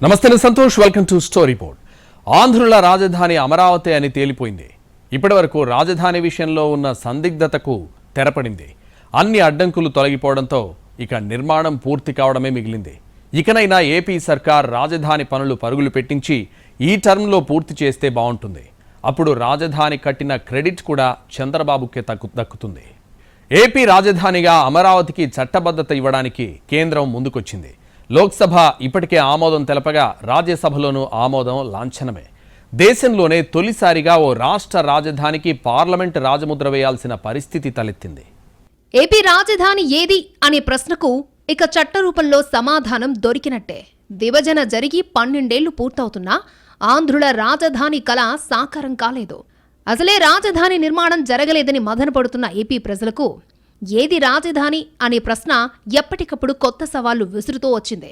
నమస్తే Santosh, welcome to story board. ఆంధ్రుల రాజధాని అమరావతి అని తేలిపోయింది. ఇప్పటివరకు రాజధాని విషయంలో ఉన్న సందిగ్ధతకు తెరపడింది. అన్ని అడ్డంకులు తొలగిపోవడంతో ఇక నిర్మాణం పూర్తి కావడమే మిగిలింది. ఇకనైనా ఏపీ సర్కార్ రాజధాని పనులు పరుగులు పెట్టించి ఈ టర్మ్లో పూర్తి చేస్తే బాగుంటుంది. అప్పుడు రాజధాని కట్టిన క్రెడిట్ కూడా చంద్రబాబుకే దక్కుతుంది. ఏపీ రాజధానిగా అమరావతికి చట్టబద్ధత ఇవ్వడానికి కేంద్రం ముందుకొచ్చింది. లోక్సభ ఇప్పటికే ఆమోదం తెలపగా రాజ్యసభలోనూ ఆమోదం లాంఛనమే. దేశంలోనే తొలిసారిగా ఓ రాష్ట్ర రాజధానికి పార్లమెంట్ రాజముద్ర వేయాల్సిన పరిస్థితి తలెత్తింది. ఏపీ రాజధాని ఏది అనే ప్రశ్నకు ఇక చట్టరూపంలో సమాధానం దొరికినట్టే. విభజన జరిగి 12 ఏళ్లు పూర్తవుతున్నా ఆంధ్రుల రాజధాని కళ సాకారం కాలేదు. అసలే రాజధాని నిర్మాణం జరగలేదని మదనపడుతున్న ఏపీ ప్రజలకు ఏది రాజధాని అనే ప్రశ్న ఎప్పటికప్పుడు కొత్త సవాళ్లు విసురుతూ వచ్చింది.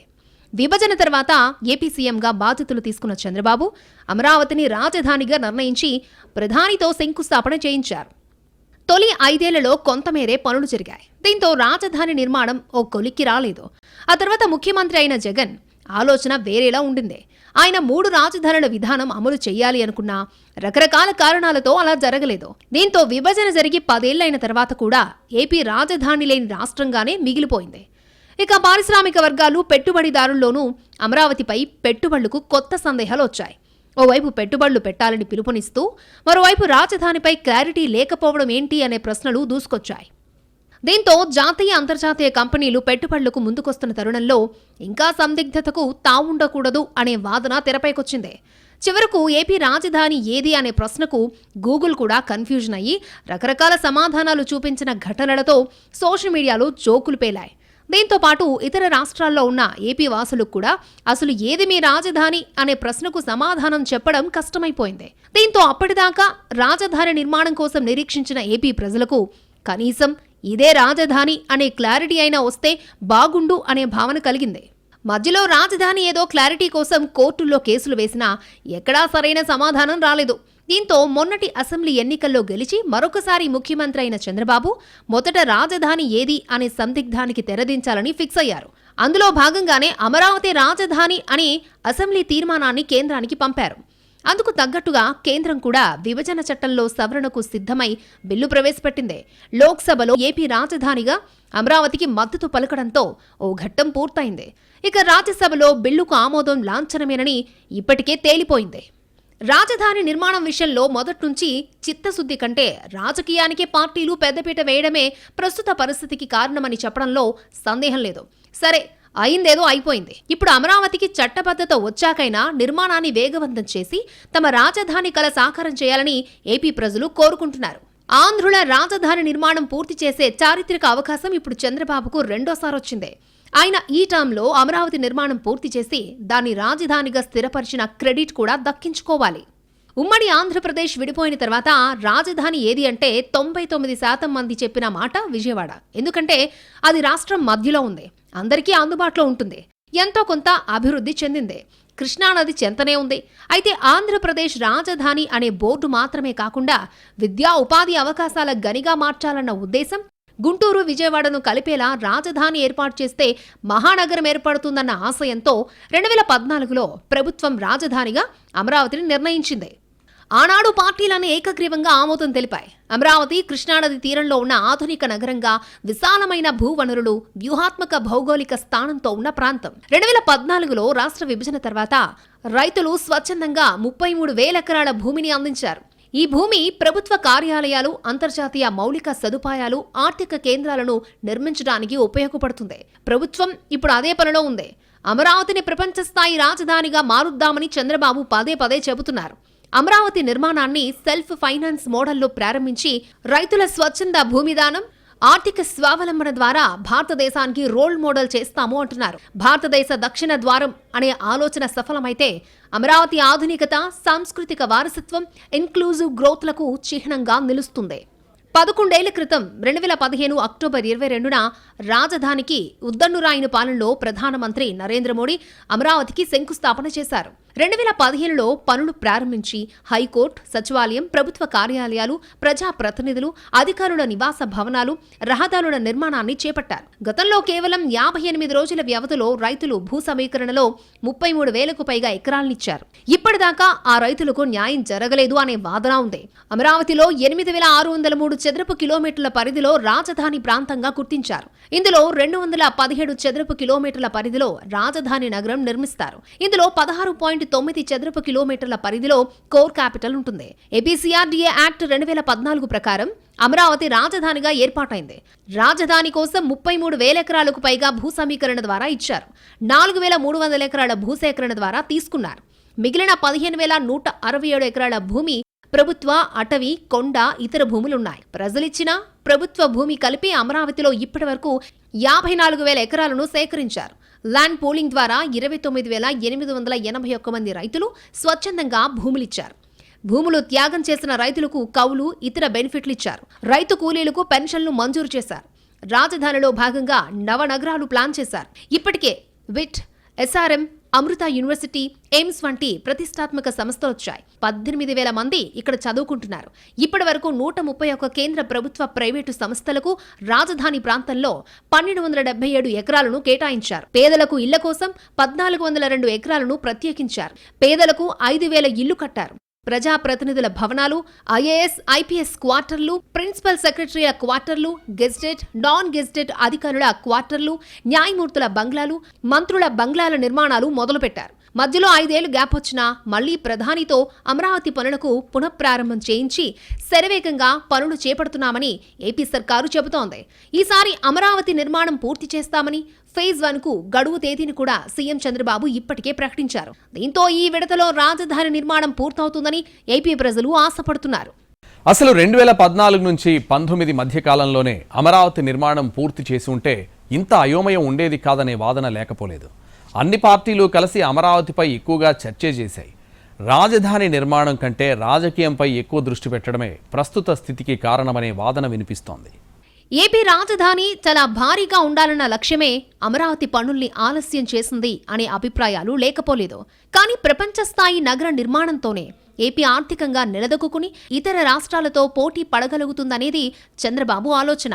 విభజన తర్వాత ఏపీ సీఎంగా బాధ్యతలు తీసుకున్న చంద్రబాబు అమరావతిని రాజధానిగా నిర్ణయించి ప్రధానితో శంకుస్థాపన చేయించారు. తొలి 5 ఏళ్లలో కొంతమేరే పనులు జరిగాయి. దీంతో రాజధాని నిర్మాణం ఓ కొలిక్కి రాలేదు. ఆ తర్వాత ముఖ్యమంత్రి అయిన జగన్ ఆలోచన వేరేలా ఉండింది. ఆయన 3 రాజధానుల విధానం అమలు చేయాలి అనుకున్నా రకరకాల కారణాలతో అలా జరగలేదు. దీంతో విభజన జరిగి 10 ఏళ్లైన తర్వాత కూడా ఏపీ రాజధాని లేని రాష్ట్రంగానే మిగిలిపోయింది. ఇక పారిశ్రామిక వర్గాలు, పెట్టుబడిదారుల్లోనూ అమరావతిపై పెట్టుబడులకు కొత్త సందేహాలు వచ్చాయి. ఓవైపు పెట్టుబడులు పెట్టాలని పిలుపునిస్తూ మరోవైపు రాజధానిపై క్లారిటీ లేకపోవడం ఏంటి అనే ప్రశ్నలు దూసుకొచ్చాయి. దీంతో జాతీయ, అంతర్జాతీయ కంపెనీలు పెట్టుబడులకు ముందుకొస్తున్న తరుణంలో ఇంకా సందిగ్ధతకు తావుండకూడదు అనే వాదన తెరపైకొచ్చింది. చివరకు ఏపీ రాజధాని ఏది అనే ప్రశ్నకు గూగుల్ కూడా కన్ఫ్యూజన్ అయ్యి రకరకాల సమాధానాలు చూపించిన ఘటనలతో సోషల్ మీడియాలో జోకులు పేలాయి. దీంతో పాటు ఇతర రాష్ట్రాల్లో ఉన్న ఏపీ వాసులకు కూడా అసలు ఏది మీ రాజధాని అనే ప్రశ్నకు సమాధానం చెప్పడం కష్టమైపోయింది. దీంతో అప్పటిదాకా రాజధాని నిర్మాణం కోసం నిరీక్షించిన ఏపీ ప్రజలకు కనీసం ఇదే రాజధాని అనే క్లారిటీ అయినా వస్తే బాగుండు అనే భావన కలిగింది. మధ్యలో రాజధాని ఏదో క్లారిటీ కోసం కోర్టుల్లో కేసులు వేసినా ఎక్కడా సరైన సమాధానం రాలేదు. దీంతో మొన్నటి అసెంబ్లీ ఎన్నికల్లో గెలిచి మరొకసారి ముఖ్యమంత్రి అయిన చంద్రబాబు మొదట రాజధాని ఏది అనే సందిగ్ధానికి తెరదించాలని ఫిక్స్ అయ్యారు. అందులో భాగంగానే అమరావతి రాజధాని అనే అసెంబ్లీ తీర్మానాన్ని కేంద్రానికి పంపారు. అందుకు తగ్గట్టుగా కేంద్రం కూడా విభజన చట్టంలో సవరణకు సిద్ధమై బిల్లు ప్రవేశపెట్టింది. లోక్సభలో ఏపీ రాజధానిగా అమరావతికి మద్దతు పలకడంతో ఓ ఘట్టం పూర్తయింది. ఇక రాజ్యసభలో బిల్లుకు ఆమోదం లాంఛనమేనని ఇప్పటికే తేలిపోయింది. రాజధాని నిర్మాణం విషయంలో మొదట్నుంచి చిత్తశుద్ధి కంటే రాజకీయానికే పార్టీలు పెద్దపీట వేయడమే ప్రస్తుత పరిస్థితికి కారణమని చెప్పడంలో సందేహం లేదు. సరే, అయిందేదో అయిపోయింది. ఇప్పుడు అమరావతికి చట్టబద్ధత వచ్చాకైనా నిర్మాణాన్ని వేగవంతం చేసి తమ రాజధాని కల సాకారం చేయాలని ఏపీ ప్రజలు కోరుకుంటున్నారు. ఆంధ్రుల రాజధాని నిర్మాణం పూర్తి చేసే చారిత్రక అవకాశం ఇప్పుడు చంద్రబాబుకు రెండోసారి వచ్చింది. ఆయన ఈ టర్మ్లో అమరావతి నిర్మాణం పూర్తి చేసి దాన్ని రాజధానిగా స్థిరపరిచిన క్రెడిట్ కూడా దక్కించుకోవాలి. ఉమ్మడి ఆంధ్రప్రదేశ్ విడిపోయిన తర్వాత రాజధాని ఏది అంటే 99% మంది చెప్పిన మాట విజయవాడ. ఎందుకంటే అది రాష్ట్రం మధ్యలో ఉంది, అందరికీ అందుబాటులో ఉంటుంది, ఎంతో కొంత అభివృద్ధి చెందింది, కృష్ణానది చెంతనే ఉంది. అయితే ఆంధ్రప్రదేశ్ రాజధాని అనే బోర్డు మాత్రమే కాకుండా విద్యా, ఉపాధి అవకాశాల గనిగా మార్చాలన్న ఉద్దేశం, గుంటూరు, విజయవాడను కలిపేలా రాజధాని ఏర్పాటు చేస్తే మహానగరం ఏర్పడుతుందన్న ఆశయంతో 2014లో ప్రభుత్వం రాజధానిగా అమరావతిని నిర్ణయించింది. ఆనాడు పార్టీలను ఏకగ్రీవంగా ఆమోదం తెలిపాయి. అమరావతి కృష్ణానది తీరంలో ఉన్న ఆధునిక నగరంగా, విశాలమైన భూవనరులు, వ్యూహాత్మక భౌగోళిక స్థానంతో ఉన్న ప్రాంతం. 2014లో రాష్ట్ర విభజన తర్వాత రైతులు స్వచ్ఛందంగా 33,000 ఎకరాల భూమిని అందించారు. ఈ భూమి ప్రభుత్వ కార్యాలయాలు, అంతర్జాతీయ మౌలిక సదుపాయాలు, ఆర్థిక కేంద్రాలను నిర్మించడానికి ఉపయోగపడుతుంది. ప్రభుత్వం ఇప్పుడు అదే పనిలో ఉంది. అమరావతిని ప్రపంచ స్థాయి రాజధానిగా మారుద్దామని చంద్రబాబు పదే చెబుతున్నారు. అమరావతి నిర్మాణాన్ని సెల్ఫ్ ఫైనాన్స్ మోడల్లో ప్రారంభించి రైతుల స్వచ్ఛంద భూమిదానం, ఆర్థిక స్వావలంబన ద్వారా భారతదేశానికి రోల్ మోడల్ చేస్తాము అంటున్నారు. భారతదేశ దక్షిణ ద్వారం అనే ఆలోచన సఫలమైతే అమరావతి ఆధునికత, సాంస్కృతిక వారసత్వం, ఇన్క్లూజివ్ గ్రోత్లకు చిహ్నంగా నిలుస్తుంది. 11 క్రితం 2015 అక్టోబర్ 22న రాజధానికి ఉద్దన్నురాయిన పాలనలో ప్రధానమంత్రి నరేంద్ర మోడీ అమరావతికి శంకుస్థాపన చేశారు. 2015లో పనులు ప్రారంభించి హైకోర్టు, సచివాలయం, ప్రభుత్వ కార్యాలయాలు, ప్రజాప్రతినిధులు, అధికారుల నివాస భవనాలు, రహదారుల నిర్మాణాన్ని చేపట్టారు. గతంలో కేవలం 58 రోజుల వ్యవధిలో రైతులు భూ సమీకరణలో 33,000కు పైగా ఎకరాలనిచ్చారు. ఇప్పటిదాకా ఆ రైతులకు న్యాయం జరగలేదు అనే వాదన ఉంది. అమరావతిలో 8,603 చదరపు కిలోమీటర్ల పరిధిలో రాజధాని ప్రాంతంగా గుర్తించారు. ఇందులో 217 చదరపు కిలోమీటర్ల పరిధిలో రాజధాని నగరం నిర్మిస్తారు. ఇందులో 16.9 చదరపు కిలోమీటర్ల పరిధిలో కోర్ క్యాపిటల్ ఉంటుంది. ఏపీసీఆర్డీఏ యాక్ట్ 2014 ప్రకారం అమరావతి రాజధానిగా ఏర్పాటైంది. రాజధాని కోసం 33,000 ఎకరాలకు పైగా భూ సమీకరణ ద్వారా ఇచ్చారు. 4,300 ఎకరాల భూసేకరణ ద్వారా తీసుకున్నారు. మిగిలిన 15,167 ఎకరాల భూమి ప్రభుత్వ, అటవీ, కొండ, ఇతర భూములున్నాయి. ప్రజలిచ్చిన ప్రభుత్వ భూమి కలిపి అమరావతిలో ఇప్పటి వరకు 54,000 ఎకరాలను సేకరించారు. ల్యాండ్ పూలింగ్ ద్వారా 29,881 మంది రైతులు స్వచ్ఛందంగా భూములిచ్చారు. భూములు త్యాగం చేసిన రైతులకు కౌలు, ఇతర బెనిఫిట్లు ఇచ్చారు. రైతు కూలీలకు పెన్షన్లు మంజూరు చేశారు. రాజధానిలో భాగంగా నవనగరాలు ప్లాన్ చేశారు. ఇప్పటికే విట్, ఎస్ఆర్ఎం, అమృత యూనివర్సిటీ, ఎయిమ్స్ వంటి ప్రతిష్టాత్మక సంస్థలు వచ్చాయి. 18,000 మంది ఇక్కడ చదువుకుంటున్నారు. ఇప్పటి వరకు 131 కేంద్ర ప్రభుత్వ, ప్రైవేటు సంస్థలకు రాజధాని ప్రాంతంలో 1,277 ఎకరాలను కేటాయించారు. పేదలకు ఇళ్ల కోసం 1,402 ఎకరాలను ప్రత్యేకించారు. పేదలకు 5,000 ఇళ్లు కట్టారు. ప్రజాప్రతినిధుల భవనాలు, ఐఏఎస్, ఐపీఎస్ క్వార్టర్లు, ప్రిన్సిపల్ సెక్రటరీల క్వార్టర్లు, గెజిటెడ్, నాన్ గెజిటెడ్ అధికారుల క్వార్టర్లు, న్యాయమూర్తుల బంగ్లాలు, మంత్రుల బంగ్లాల నిర్మాణాలు మొదలుపెట్టారు. మధ్యలో 5 ఏళ్లు గ్యాప్ వచ్చినా మళ్లీ ప్రధానితో అమరావతి పనులకు పునఃప్రారంభం చేయించి శరవేగంగా పనులు చేపడుతున్నామని ఏపీ సర్కారు చెబుతోంది. ఈసారి అమరావతి నిర్మాణం పూర్తి చేస్తామని ఫేజ్ 1కు గడువు తేదీని కూడా సీఎం చంద్రబాబు ఇప్పటికే ప్రకటించారు. దీంతో ఈ విడతలో రాజధాని నిర్మాణం పూర్తవుతుందని ఏపీ ప్రజలు ఆశపడుతున్నారు. అసలు 2014 నుంచి 19 మధ్య కాలంలోనే అమరావతి నిర్మాణం పూర్తి చేసి ఉంటే ఇంత అయోమయం ఉండేది కాదనే వాదన లేకపోలేదు. అన్ని పార్టీలు కలిసి అమరావతిపై ఎక్కువగా చర్చ చేశాయి. రాజధాని నిర్మాణం కంటే రాజకీయంపై ఎక్కువ దృష్టి పెట్టడమే ప్రస్తుత స్థితికి కారణమనే వాదన వినిపిస్తోంది. ఏపీ రాజధాని చాలా భారీగా ఉండాలన్న లక్ష్యమే అమరావతి పనుల్ని ఆలస్యం చేసింది అనే అభిప్రాయాలు లేకపోలేదు. కానీ ప్రపంచ స్థాయి నగర నిర్మాణంతోనే ఏపీ ఆర్థికంగా నిలదొక్కుని ఇతర రాష్ట్రాలతో పోటీ పడగలుగుతుందనేది చంద్రబాబు ఆలోచన.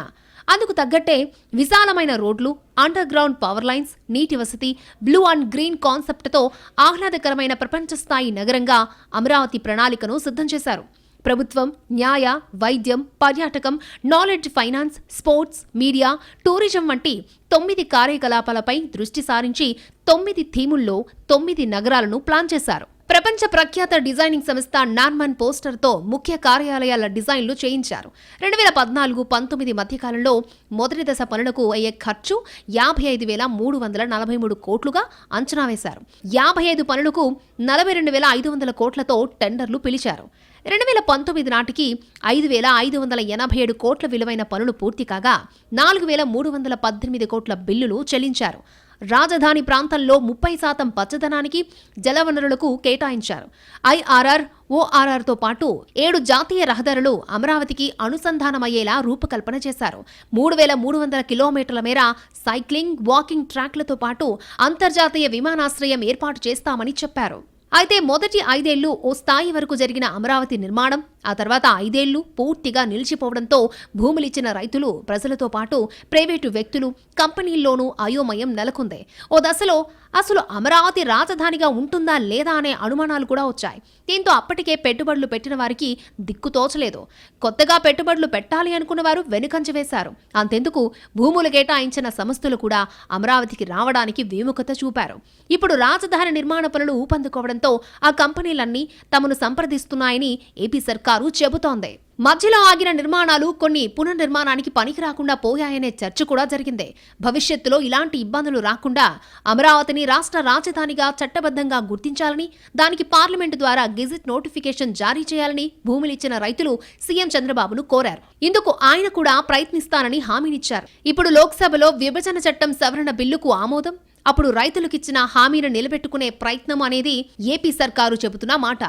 అందుకు తగ్గట్టే విశాలమైన రోడ్లు, అండర్ గ్రౌండ్ పవర్ లైన్స్, నీటి వసతి, బ్లూ అండ్ గ్రీన్ కాన్సెప్ట్తో ఆహ్లాదకరమైన ప్రపంచ స్థాయి నగరంగా అమరావతి ప్రణాళికను సిద్ధం చేశారు. ప్రభుత్వం, న్యాయ, వైద్యం, పర్యాటకం, knowledge, finance, sports, media, tourism వంటి 9 కార్యకలాపాలపై దృష్టి సారించి 9 థీముల్లో 9 నగరాలను ప్లాన్ చేశారు. ప్రపంచ ప్రఖ్యాత డిజైనింగ్ సంస్థ నార్మన్ పోస్టర్తో ముఖ్య కార్యాలయాల డిజైన్లు చేయించారు. 2014-19 మధ్యకాలంలో మొదటి దశ పనులకు అయ్యే ఖర్చు 55,343 కోట్లుగా అంచనా వేశారు. 55 పనులకు 42,500 కోట్లతో టెండర్లు పిలిచారు. 2019 నాటికి 5,587 కోట్ల విలువైన పనులు పూర్తి కాగా 4,318 కోట్ల బిల్లులు చెల్లించారు. రాజధాని ప్రాంతంలో 30% పచ్చదనానికి, జలవనరులకు కేటాయించారు. ఐఆర్ఆర్, ఓఆర్ఆర్తో పాటు 7 జాతీయ రహదారులు అమరావతికి అనుసంధానమయ్యేలా రూపకల్పన చేశారు. 3,300 కిలోమీటర్ల మేర సైక్లింగ్, వాకింగ్ ట్రాక్లతో పాటు అంతర్జాతీయ విమానాశ్రయం ఏర్పాటు చేస్తామని చెప్పారు. అయితే మొదటి 5 ఏళ్లు ఓ స్థాయి వరకు జరిగిన అమరావతి నిర్మాణం ఆ తర్వాత 5 ఏళ్లు పూర్తిగా నిలిచిపోవడంతో భూములిచ్చిన రైతులు, ప్రజలతో పాటు ప్రైవేటు వ్యక్తులు, కంపెనీల్లోనూ అయోమయం నెలకొంది. ఓ దశలో అసలు అమరావతి రాజధానిగా ఉంటుందా లేదా అనే అనుమానాలు కూడా వచ్చాయి. దీంతో అప్పటికే పెట్టుబడులు పెట్టిన వారికి దిక్కుతోచలేదు. కొత్తగా పెట్టుబడులు పెట్టాలి అనుకున్న వారు వెనుకంజ వేశారు. అంతెందుకు భూములు కేటాయించిన సంస్థలు కూడా అమరావతికి రావడానికి విముఖత చూపారు. ఇప్పుడు రాజధాని నిర్మాణ పనులు ఊపందుకోవడంతో ఆ కంపెనీలన్నీ తమను సంప్రదిస్తున్నాయని ఏపీ సర్కారు చెబుతోంది. మధ్యలో ఆగిన నిర్మాణాలు కొన్ని పునర్నిర్మాణానికి పనికి రాకుండా పోయాయనే చర్చ కూడా జరిగింది. భవిష్యత్తులో ఇలాంటి ఇబ్బందులు రాకుండా అమరావతిని రాష్ట్ర రాజధానిగా చట్టబద్ధంగా గుర్తించాలని, దానికి పార్లమెంటు ద్వారా గెజిట్ నోటిఫికేషన్ జారీ చేయాలని భూములిచ్చిన రైతులు సీఎం చంద్రబాబును కోరారు. ఇందుకు ఆయన కూడా ప్రయత్నిస్తానని హామీనిచ్చారు. ఇప్పుడు లోక్సభలో విభజన చట్టం సవరణ బిల్లుకు ఆమోదం, అప్పుడు రైతులకిచ్చిన హామీని నిలబెట్టుకునే ప్రయత్నం అనేది ఏపీ సర్కారు చెబుతున్న మాట.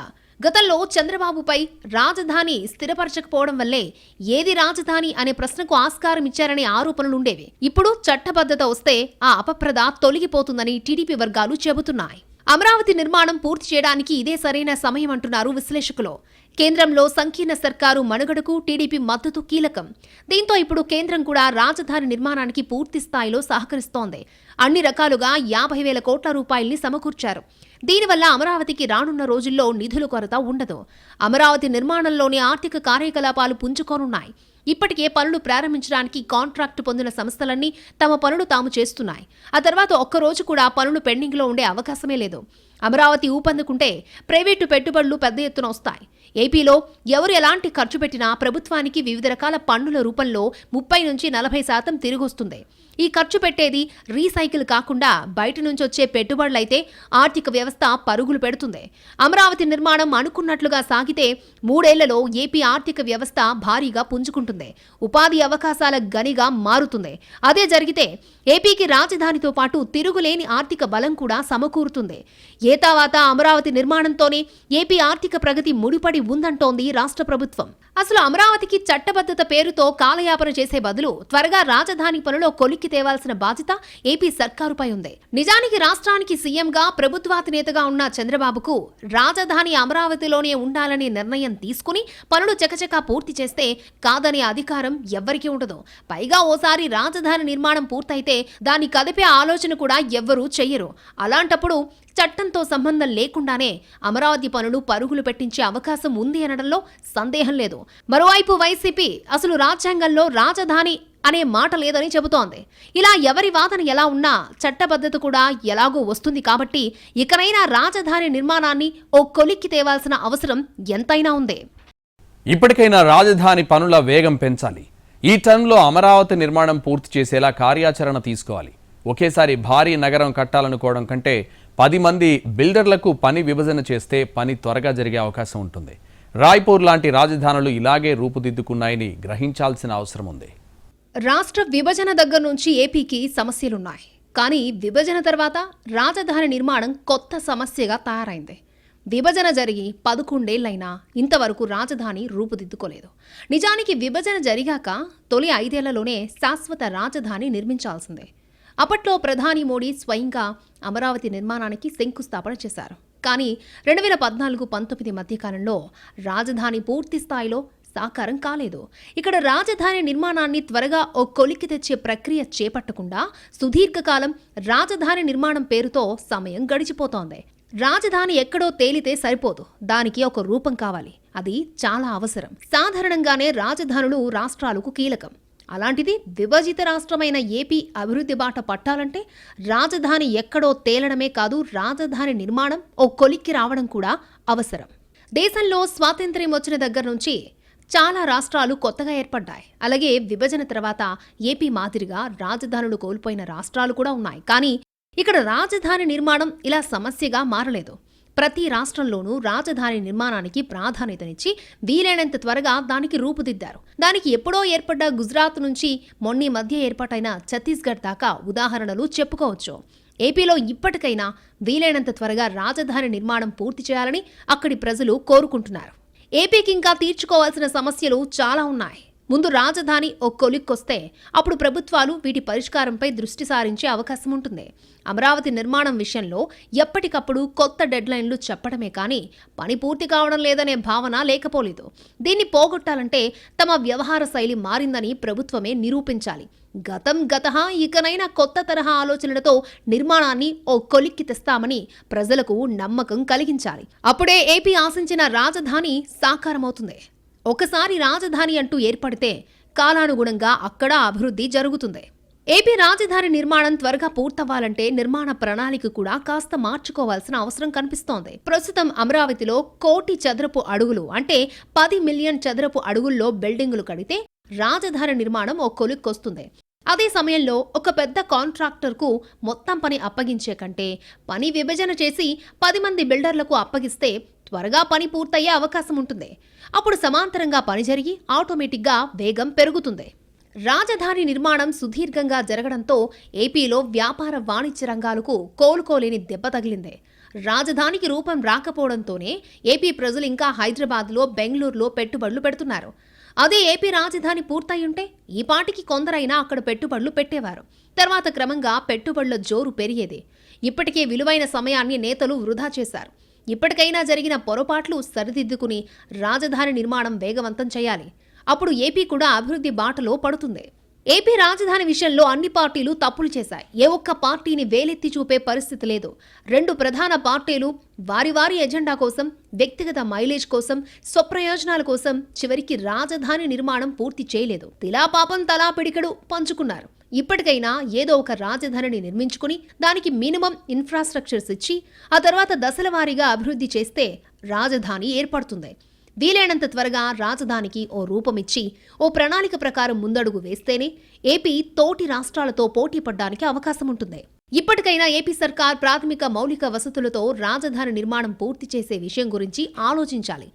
గతంలో చంద్రబాబుపై రాజధాని స్థిరపరచకపోవడం వల్లే ఏది రాజధాని అనే ప్రశ్నకు ఆస్కారం ఇచ్చారనే ఆరోపణలుండేవి. ఇప్పుడు చట్టబద్ధత వస్తే ఆ అపప్రద తొలగిపోతుందని టీడీపీ వర్గాలు చెబుతున్నాయి. అమరావతి నిర్మాణం పూర్తి చేయడానికి ఇదే సరైన సమయం అంటున్నారు విశ్లేషకులు. కేంద్రంలో సంకీర్ణ సర్కారు మనుగడకు టీడీపీ మద్దతు కీలకం. దీంతో ఇప్పుడు కేంద్రం కూడా రాజధాని నిర్మాణానికి పూర్తి స్థాయిలో సహకరిస్తోంది. అన్ని రకాలుగా 50,000 కోట్ల రూపాయల్ని సమకూర్చారు. దీనివల్ల అమరావతికి రానున్న రోజుల్లో నిధుల కొరత ఉండదు. అమరావతి నిర్మాణంలోని ఆర్థిక కార్యకలాపాలు పుంజుకోనున్నాయి. ఇప్పటికే పనులు ప్రారంభించడానికి కాంట్రాక్టు పొందిన సంస్థలన్నీ తమ పనులు తాము చేస్తున్నాయి. ఆ తర్వాత ఒక్కరోజు కూడా పనులు పెండింగ్లో ఉండే అవకాశమే లేదు. అమరావతి ఊపందుకుంటే ప్రైవేటు పెట్టుబడులు పెద్ద ఎత్తున వస్తాయి. ఏపీలో ఎవరు ఎలాంటి ఖర్చు పెట్టినా ప్రభుత్వానికి వివిధ రకాల పన్నుల రూపంలో 30 నుంచి 40% తిరిగొస్తుంది. ఈ ఖర్చు పెట్టేది రీసైకిల్ కాకుండా బయట నుంచి వచ్చే పెట్టుబడులైతే ఆర్థిక వ్యవస్థ పరుగులు పెడుతుంది. అమరావతి నిర్మాణం అనుకున్నట్లుగా సాగితే 3 ఏళ్లలో ఏపీ ఆర్థిక వ్యవస్థ భారీగా పుంజుకుంటుంది. ఉపాధి అవకాశాల గనిగా మారుతుంది. అదే జరిగితే ఏపీకి రాజధానితో పాటు తిరుగులేని ఆర్థిక బలం కూడా సమకూరుతుంది. ఏతావాత అమరావతి నిర్మాణంతోనే ఏపీ ఆర్థిక ప్రగతి ముడిపడి ఉందంటోంది రాష్ట్ర ప్రభుత్వం. అసలు అమరావతికి చట్టబద్ధత పేరుతో కాలయాపన చేసే బదులు త్వరగా రాజధాని పనులో కొలిక్కి తేవాల్సిన బాధ్యత ఏపీ సర్కారుపై ఉంది. నిజానికి రాష్ట్రానికి సీఎంగా ప్రభుత్వాధినేతగా ఉన్న చంద్రబాబుకు రాజధాని అమరావతిలోనే ఉండాలనే నిర్ణయం తీసుకుని పనులు చకచకా పూర్తి చేస్తే కాదనే అధికారం ఎవ్వరికీ ఉండదు. పైగా ఓసారి రాజధాని నిర్మాణం పూర్తయితే దాన్ని కదిపే ఆలోచన కూడా ఎవ్వరూ చెయ్యరు. అలాంటప్పుడు చట్టంతో సంబంధం లేకుండానే అమరావతి పనులు పరుగులు పెట్టించే అవకాశం ఉంది అనడంలో సందేహం లేదు. మరోవైపు వైసీపీ అసలు రాజ్యాంగంలో రాజధాని అనే మాట లేదని చెబుతోంది. ఇలా ఎవరి వాదన ఎలా ఉన్నా చట్టబద్ధత కూడా ఎలాగో వస్తుంది కాబట్టి ఇకనైనా రాజధాని నిర్మాణాన్ని ఓ కొలిక్కి తేవాల్సిన అవసరం ఎంతైనా ఉంది. ఇప్పటికైనా రాజధాని పనుల వేగం పెంచాలి. ఈ టర్మ్లో అమరావతి నిర్మాణం పూర్తి చేసేలా కార్యాచరణ తీసుకోవాలి. ఒకేసారి భారీ నగరం కట్టాలనుకోవడం కంటే 10 మంది బిల్డర్లకు పని విభజన చేస్తే పని త్వరగా జరిగే అవకాశం ఉంటుంది. రాయ్పూర్ లాంటి రాజధానులు ఇలాగే రూపుదిద్దుకున్నాయని గ్రహించాల్సిన అవసరం ఉంది. రాష్ట్ర విభజన దగ్గర నుంచి ఏపీకి సమస్యలున్నాయి. కానీ విభజన తర్వాత రాజధాని నిర్మాణం కొత్త సమస్యగా తయారైంది. విభజన జరిగి 11 ఏళ్లైనా ఇంతవరకు రాజధాని రూపుదిద్దుకోలేదు. నిజానికి విభజన జరిగాక తొలి 5 ఏళ్లలోనే శాశ్వత రాజధాని నిర్మించాల్సిందే. అప్పట్లో ప్రధాని మోడీ స్వయంగా అమరావతి నిర్మాణానికి శంకుస్థాపన చేశారు. కానీ 2014-19 మధ్యకాలంలో రాజధాని పూర్తి స్థాయిలో సాకారం కాలేదు. ఇక్కడ రాజధాని నిర్మాణాన్ని త్వరగా ఓ కొలిక్కి తెచ్చే ప్రక్రియ చేపట్టకుండా సుదీర్ఘకాలం రాజధాని నిర్మాణం పేరుతో సమయం గడిచిపోతోంది. రాజధాని ఎక్కడో తేలితే సరిపోదు, దానికి ఒక రూపం కావాలి. అది చాలా అవసరం. సాధారణంగానే రాజధానులు రాష్ట్రాలకు కీలకం. అలాంటిది విభజిత రాష్ట్రమైన ఏపీ అభివృద్ధి బాట పట్టాలంటే రాజధాని ఎక్కడో తేలడమే కాదు, రాజధాని నిర్మాణం ఓ కొలిక్కి రావడం కూడా అవసరం. దేశంలో స్వాతంత్ర్యం వచ్చిన దగ్గర నుంచి చాలా రాష్ట్రాలు కొత్తగా ఏర్పడ్డాయి. అలాగే విభజన తర్వాత ఏపీ మాదిరిగా రాజధానులు కోల్పోయిన రాష్ట్రాలు కూడా ఉన్నాయి. కానీ ఇక్కడ రాజధాని నిర్మాణం ఇలా సమస్యగా మారలేదు. ప్రతి రాష్ట్రంలోనూ రాజధాని నిర్మాణానికి ప్రాధాన్యతనిచ్చి వీలైనంత త్వరగా దానికి రూపుదిద్దారు. దానికి ఎప్పుడో ఏర్పడ్డ గుజరాత్ నుంచి మొన్నీ మధ్య ఏర్పాటైన ఛత్తీస్గఢ్ దాకా ఉదాహరణలు చెప్పుకోవచ్చు. ఏపీలో ఇప్పటికైనా వీలైనంత త్వరగా రాజధాని నిర్మాణం పూర్తి చేయాలని అక్కడి ప్రజలు కోరుకుంటున్నారు. ఏపీకి ఇంకా తీర్చుకోవాల్సిన సమస్యలు చాలా ఉన్నాయి. ముందు రాజధాని ఓ కొలిక్కొస్తే అప్పుడు ప్రభుత్వాలు వీటి పరిష్కారంపై దృష్టి సారించే అవకాశం ఉంటుంది. అమరావతి నిర్మాణం విషయంలో ఎప్పటికప్పుడు కొత్త డెడ్లైన్లు చెప్పడమే కానీ పని పూర్తి కావడం లేదనే భావన లేకపోలేదు. దీన్ని పోగొట్టాలంటే తమ వ్యవహార శైలి మారిందని ప్రభుత్వమే నిరూపించాలి. గతః ఇకనైనా కొత్త తరహా ఆలోచనలతో నిర్మాణాన్ని ఓ కొలిక్కి తెస్తామని ప్రజలకు నమ్మకం కలిగించాలి. అప్పుడే ఏపీ ఆశించిన రాజధాని సాకారమవుతుంది. ఒకసారి రాజధాని అంటూ ఏర్పడితే కాలానుగుణంగా అక్కడ అభివృద్ధి జరుగుతుంది. ఏపీ రాజధాని నిర్మాణం త్వరగా పూర్తవ్వాలంటే నిర్మాణ ప్రణాళిక కూడా కాస్త మార్చుకోవాల్సిన అవసరం కనిపిస్తోంది. ప్రస్తుతం అమరావతిలో 1 కోటి చదరపు అడుగులు అంటే 10 మిలియన్ చదరపు అడుగుల్లో బిల్డింగులు కడితే రాజధాని నిర్మాణం ఓ కొలిక్కొస్తుంది. అదే సమయంలో ఒక పెద్ద కాంట్రాక్టర్కు మొత్తం పని అప్పగించే కంటే పని విభజన చేసి 10 మంది బిల్డర్లకు అప్పగిస్తే త్వరగా పని పూర్తయ్యే అవకాశం ఉంటుంది. అప్పుడు సమాంతరంగా పని జరిగి ఆటోమేటిక్గా వేగం పెరుగుతుంది. రాజధాని నిర్మాణం సుదీర్ఘంగా జరగడంతో ఏపీలో వ్యాపార వాణిజ్య రంగాలకు కోలుకోలేని దెబ్బ తగిలింది. రాజధానికి రూపం రాకపోవడంతోనే ఏపీ ప్రజలు ఇంకా హైదరాబాద్లో, బెంగళూరులో పెట్టుబడులు పెడుతున్నారు. అదే ఏపీ రాజధాని పూర్తయి ఉంటే ఈ పాటికి కొందరైనా అక్కడ పెట్టుబడులు పెట్టేవారు. తర్వాత క్రమంగా పెట్టుబడుల జోరు పెరిగేది. ఇప్పటికే విలువైన సమయాన్ని నేతలు వృధా చేశారు. ఇప్పటికైనా జరిగిన పొరపాట్లు సరిదిద్దుకుని రాజధాని నిర్మాణం వేగవంతం చేయాలి. అప్పుడు ఏపీ కూడా అభివృద్ధి బాటలో పడుతుంది. ఏపీ రాజధాని విషయంలో అన్ని పార్టీలు తప్పులు చేశాయి. ఏ ఒక్క పార్టీని వేలెత్తి చూపే పరిస్థితి లేదు. రెండు ప్రధాన పార్టీలు వారి వారి ఎజెండా కోసం, వ్యక్తిగత మైలేజ్ కోసం, స్వప్రయోజనాల కోసం చివరికి రాజధాని నిర్మాణం పూర్తి చేయలేదు. తిలా పాపం తలా పిడికెడు పంచుకున్నారు. ఇప్పటికైనా ఏదో ఒక రాజధానిని నిర్మించుకుని దానికి మినిమం ఇన్ఫ్రాస్ట్రక్చర్స్ ఇచ్చి ఆ తర్వాత దశల వారీగా అభివృద్ధి చేస్తే రాజధాని ఏర్పడుతుంది. వీలైనంత త్వరగా రాజధానికి ఓ రూపమిచ్చి ఓ ప్రణాళిక ప్రకారం ముందడుగు వేస్తేనే ఏపీ తోటి రాష్ట్రాలతో పోటీ పడ్డానికి అవకాశం ఉంటుంది. ఇప్పటికైనా ఏపీ సర్కార్ ప్రాథమిక మౌలిక వసతులతో రాజధాని నిర్మాణం పూర్తి చేసే విషయం గురించి ఆలోచించాలి.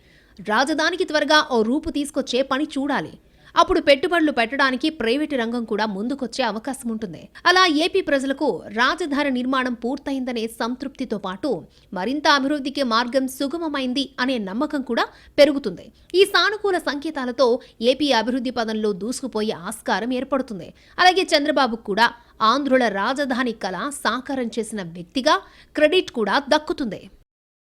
రాజధానికి త్వరగా ఓ రూపు తీసుకొచ్చే పని చూడాలి. అప్పుడు పెట్టుబడులు పెట్టడానికి ప్రైవేటు రంగం కూడా ముందుకొచ్చే అవకాశం ఉంటుంది. అలా ఏపీ ప్రజలకు రాజధాని నిర్మాణం పూర్తయిందనే సంతృప్తితో పాటు మరింత అభివృద్ధికి మార్గం సుగమమైంది అనే నమ్మకం కూడా పెరుగుతుంది. ఈ సానుకూల సంకేతాలతో ఏపీ అభివృద్ధి పదంలో దూసుకుపోయే ఆస్కారం ఏర్పడుతుంది. అలాగే చంద్రబాబుకు కూడా ఆంధ్రుల రాజధాని కళ సాకారం చేసిన వ్యక్తిగా క్రెడిట్ కూడా దక్కుతుంది.